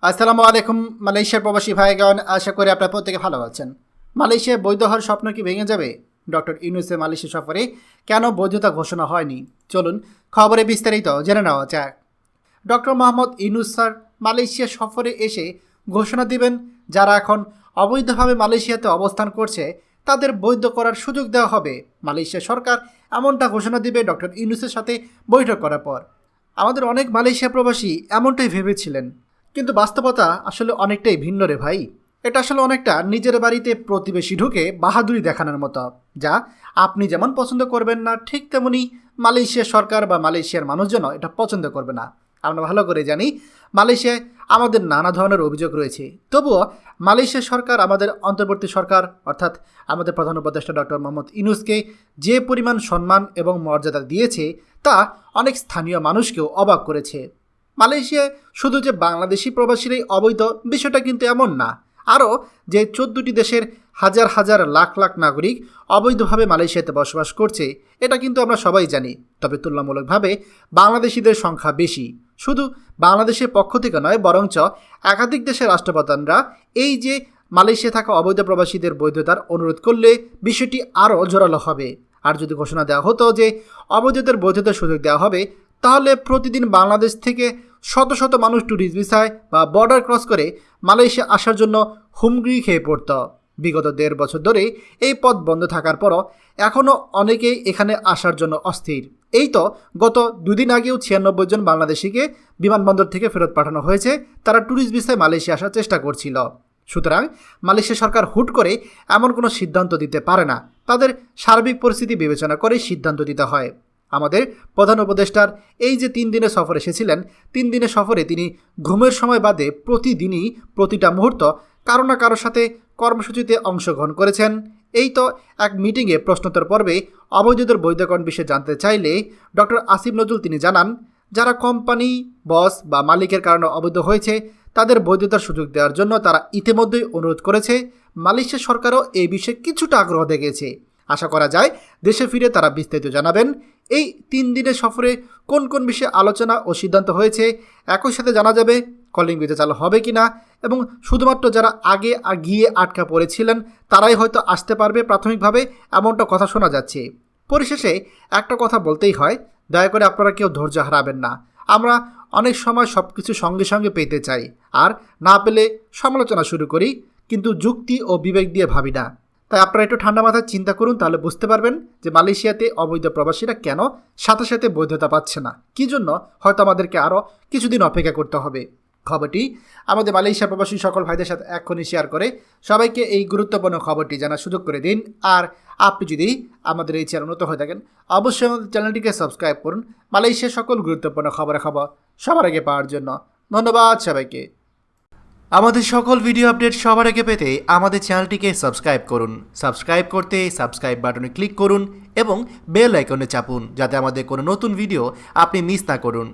আসসালামু আলাইকুম মালয়েশিয়ার প্রবাসী ভাইগণ, আশা করি আপনারা প্রত্যেকে ভালো আছেন। মালয়েশিয়ায় বৈধ হওয়ার স্বপ্ন কি ভেঙে যাবে? ডক্টর ইউনূসের মালয়েশিয়া সফরে কেন বৈধতা ঘোষণা হয়নি? চলুন খবরে বিস্তারিত জেনে নেওয়া যাক। Doctor Mohammad Yunus sir Malaysia সফরে এসে ঘোষণা দিবেন যারা এখন অবৈধভাবে মালয়েশিয়াতে অবস্থান করছে তাদের বৈধ করার সুযোগ দেওয়া হবে। মালয়েশিয়া সরকার এমনটা ঘোষণা দিবে ডক্টর ইউনূসের সাথে বৈঠক করার পর। আমাদের অনেক মালয়েশিয়া প্রবাসী এমনটাই ভেবেছিলেন, কিন্তু বাস্তবতা আসলে অনেকটাই ভিন্ন রে ভাই। এটা আসলে অনেকটা নিজের বাড়িতে প্রতিবেশী ঢুকে বাহাদুরি দেখানোর মতো, যা আপনি যেমন পছন্দ করবেন না, ঠিক তেমনি মালয়েশিয়া সরকার বা মালয়েশিয়ার মানুষজন এটা পছন্দ করবে না। আমরা ভালো করে জানি মালয়েশিয়ায় আমাদের নানা ধরনের অভিযোগ রয়েছে, তবুও মালয়েশিয়া সরকার আমাদের অন্তর্বর্তী সরকার অর্থাৎ আমাদের প্রধান উপদেষ্টা ডক্টর মোহাম্মদ ইউনূসকে যে পরিমাণ সম্মান এবং মর্যাদা দিয়েছে তা অনেক স্থানীয় মানুষকেও অবাক করেছে। মালয়েশিয়ায় শুধু যে বাংলাদেশি প্রবাসীরাই অবৈধ, বিষয়টা কিন্তু এমন না। আরও যে 14টি দেশের হাজার হাজার লাখ লাখ নাগরিক অবৈধভাবে মালয়েশিয়াতে বসবাস করছে এটা কিন্তু আমরা সবাই জানি। তবে তুলনামূলকভাবে বাংলাদেশিদের সংখ্যা বেশি। শুধু বাংলাদেশের পক্ষ থেকে নয়, বরঞ্চ একাধিক দেশের রাষ্ট্রপ্রধানরা এই যে মালয়েশিয়ায় থাকা অবৈধ প্রবাসীদের বৈধতার অনুরোধ করলে বিষয়টি আরও জোরালো হবে। আর যদি ঘোষণা দেওয়া হতো যে অবৈধদের বৈধতার সুযোগ দেওয়া হবে, তাহলে প্রতিদিন বাংলাদেশ থেকে শত শত মানুষ ট্যুরিস্ট ভিসায় বা বর্ডার ক্রস করে মালয়েশিয়া আসার জন্য হুমড়ি খেয়ে পড়ত। বিগত 1.5 বছর ধরে এই পথ বন্ধ থাকার পরও এখনও অনেকেই এখানে আসার জন্য অস্থির। এই তো গত 2 দিন আগেও 96 জন বাংলাদেশিকে বিমানবন্দর থেকে ফেরত পাঠানো হয়েছে। তারা ট্যুরিস্ট ভিসায় মালয়েশিয়া আসার চেষ্টা করছিল। সুতরাং মালয়েশিয়া সরকার হুট করে এমন কোনো সিদ্ধান্ত দিতে পারে না, তাদের সার্বিক পরিস্থিতি বিবেচনা করে সিদ্ধান্ত দিতে হয়। আমাদের প্রধান উপদেষ্টার এই যে 3 দিনের সফর এসেছিলেন, 3 দিনের সফরে তিনি ঘুমের সময় বাদে প্রতিদিনই প্রতিটা মুহূর্ত কারো না কারোর সাথে কর্মসূচিতে অংশগ্রহণ করেছেন। এই তো এক মিটিংয়ে প্রশ্নোত্তর পর্বে অবৈধদের বৈধকরণ বিষয়ে জানতে চাইলে ডক্টর আসিফ নজরুল তিনি জানান, যারা কোম্পানি বস বা মালিকের কারণে অবৈধ হয়েছে তাদের বৈধতার সুযোগ দেওয়ার জন্য তারা ইতিমধ্যেই অনুরোধ করেছে। মালয়েশিয়া সরকারও এই বিষয়ে কিছুটা আগ্রহ দেখিয়েছে। আশা করা যায় দেশে ফিরে তারা বিস্তারিত জানাবেন এই 3 দিনের সফরে কোন কোন বিষয়ে আলোচনা ও সিদ্ধান্ত হয়েছে। একই সাথে জানা যাবে কলিং ভিসা চালু হবে কিনা, এবং শুধুমাত্র যারা আগে গিয়ে আটকা পড়েছিলেন তারাই হয়তো আসতে পারবে প্রাথমিকভাবে, এমনটা কথা শোনা যাচ্ছে। পরিশেষে একটা কথা বলতেই হয়, দয়া করে আপনারা কেউ ধৈর্য হারাবেন না। আমরা অনেক সময় সব কিছু সঙ্গে সঙ্গে পেতে চাই, আর না পেলে সমালোচনা শুরু করি, কিন্তু যুক্তি ও বিবেক দিয়ে ভাবি না। তাই আপনারা একটু ঠান্ডা মাথায় চিন্তা করুন, তাহলে বুঝতে পারবেন যে মালয়েশিয়াতে অবৈধ প্রবাসীরা কেন সাথে সাথে বৈধতা পাচ্ছে না, কী জন্য হয়তো আমাদেরকে আরও কিছুদিন অপেক্ষা করতে হবে। খবরটি আমাদের মালয়েশিয়া প্রবাসী সকল ভাইদের সাথে এক্ষুনি শেয়ার করে সবাইকে এই গুরুত্বপূর্ণ খবরটি জানার সুযোগ করে দিন। আর আপনি যদি আমাদের এই চ্যানেল নতুন হয়ে থাকেন, অবশ্যই আমাদের চ্যানেলটিকে সাবস্ক্রাইব করুন মালয়েশিয়ার সকল গুরুত্বপূর্ণ খবর সবার আগে পাওয়ার জন্য। ধন্যবাদ সবাইকে। আমাদের সকল ভিডিও আপডেট সবার আগে পেতে আমাদের চ্যানেলটিকে সাবস্ক্রাইব করুন। সাবস্ক্রাইব করতে সাবস্ক্রাইব বাটনে ক্লিক করুন এবং বেল আইকনে চাপুন, যাতে আমাদের কোনো নতুন ভিডিও আপনি মিস না করুন।